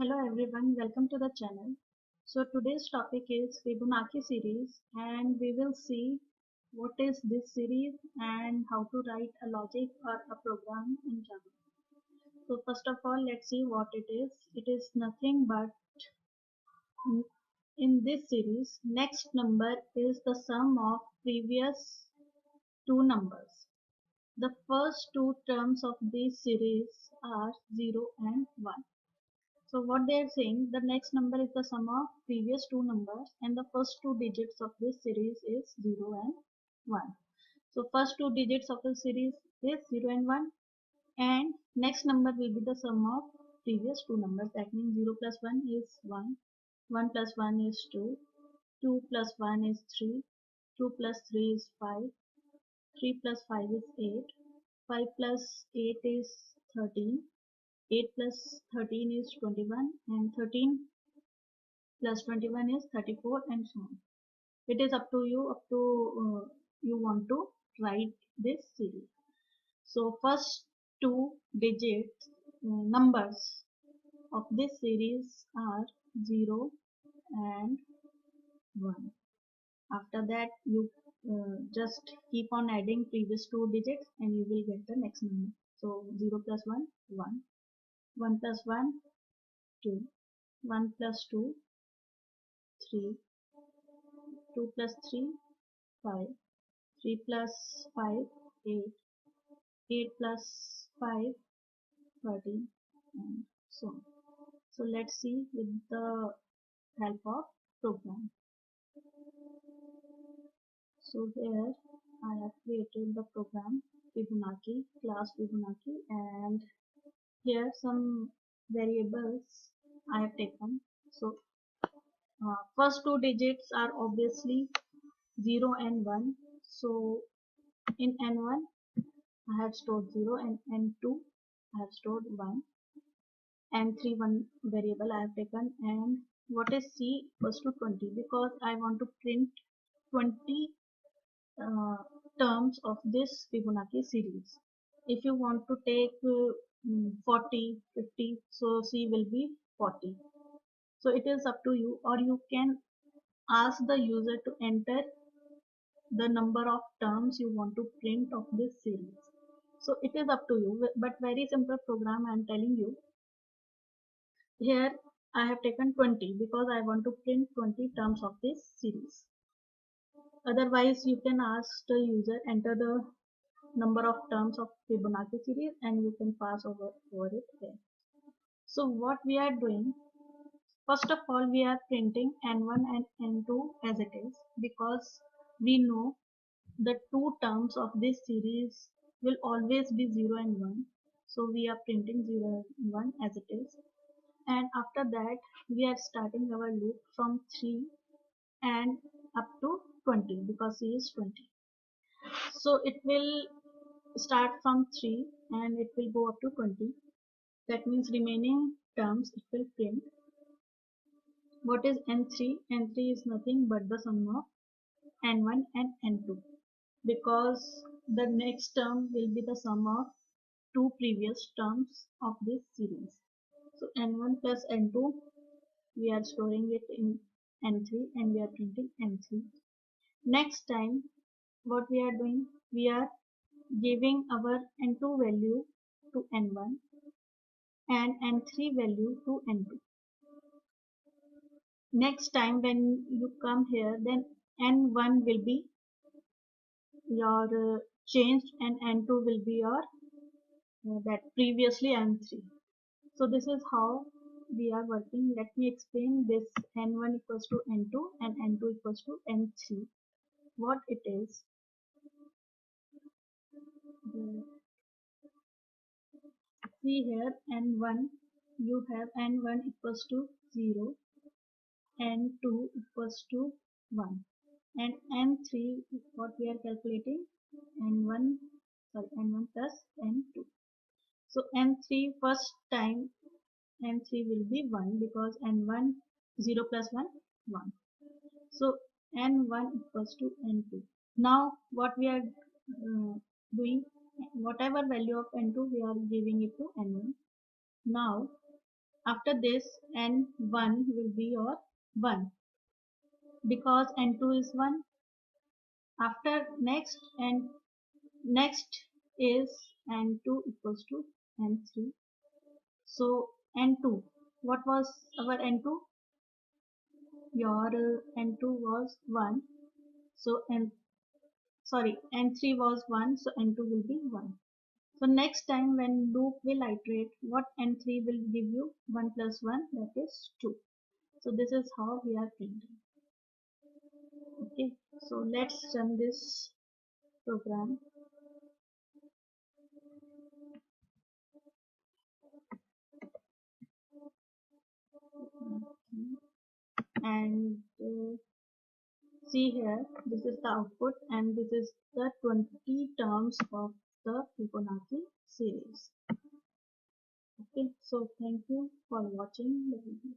Hello everyone, welcome to the channel. So today's topic is Fibonacci series and we will see what is this series and how to write a logic or a program in Java. So first of all, let's see what it is. It is nothing but mm, in this series, next number is the sum of previous two numbers. The first two terms of this series are 0 and 1. So what they are saying, the next number is the sum of previous two numbers and the first two digits of this series is 0 and 1. So first two digits of the series is 0 and 1 and next number will be the sum of previous two numbers. That means 0 plus 1 is 1, 1 plus 1 is 2, 2 plus 1 is 3, 2 plus 3 is 5, 3 plus 5 is 8, 5 plus 8 is 13, 8 plus 13 is 21 and 13 plus 21 is 34 and so on. It is up to you, you want to write this series. So first two digits numbers of this series are 0 and 1. After that you just keep on adding previous two digits and you will get the next number. So 0 plus 1, 1. 1 plus 1, 2. 1 plus 2, 3. 2 plus 3, 5. 3 plus 5, 8. 8 plus 5, 13 and so on. So let's see with the help of program. So here I have created the program Fibonacci, class Fibonacci, and here some variables I have taken. So first two digits are obviously 0 and 1. So in N1 I have stored 0 and N2 I have stored 1 and 3 one variable I have taken. And what is C equals to 20 because I want to print 20 uh, terms of this Fibonacci series. If you want to take 40, 50, so C will be 40. So it is up to you, or you can ask the user to enter the number of terms you want to print of this series. So it is up to you, but very simple program I am telling you. Here I have taken 20 because I want to print 20 terms of this series. Otherwise you can ask the user enter the number of terms of Fibonacci series and you can pass over it here. So what we are doing, first of all we are printing N1 and N2 as it is because we know the two terms of this series will always be 0 and 1. So we are printing 0 and 1 as it is. And after that we are starting our loop from 3 and up to 20 because C is 20. So it will start from 3 and it will go up to 20. That means remaining terms it will print. What is N3? N3 is nothing but the sum of N1 and N2 because the next term will be the sum of two previous terms of this series. So N1 plus N2 we are storing it in N3 and we are printing N3. Next time what we are doing, we are giving our N2 value to N1 and N3 value to N2. Next time when you come here, then N1 will be your changed and N2 will be your that previously N3. So this is how we are working. Let me explain this. N1 equals to N2 and N2 equals to N3. What it is. See here N1, you have N1 equals to 0, N2 equals to 1 and N3 what we are calculating N1 plus N2. So N3 first time N3 will be 1 because N1 0 plus 1 1. So N1 equals to N2. Now what we are doing, whatever value of N2 we are giving it to N1. Now After this n1 will be your 1 because n2 is 1. After next is n2 equals to n3. So n2, what was our n2? Your n2 was 1. So n3 was 1, so n2 will be 1. So next time when loop will iterate, what n3 will give you? 1 plus 1, that is 2. So this is how we are thinking. Okay, so let's run this program. And see here, this is the output and this is the 20 terms of the Fibonacci series. Okay, so thank you for watching the video.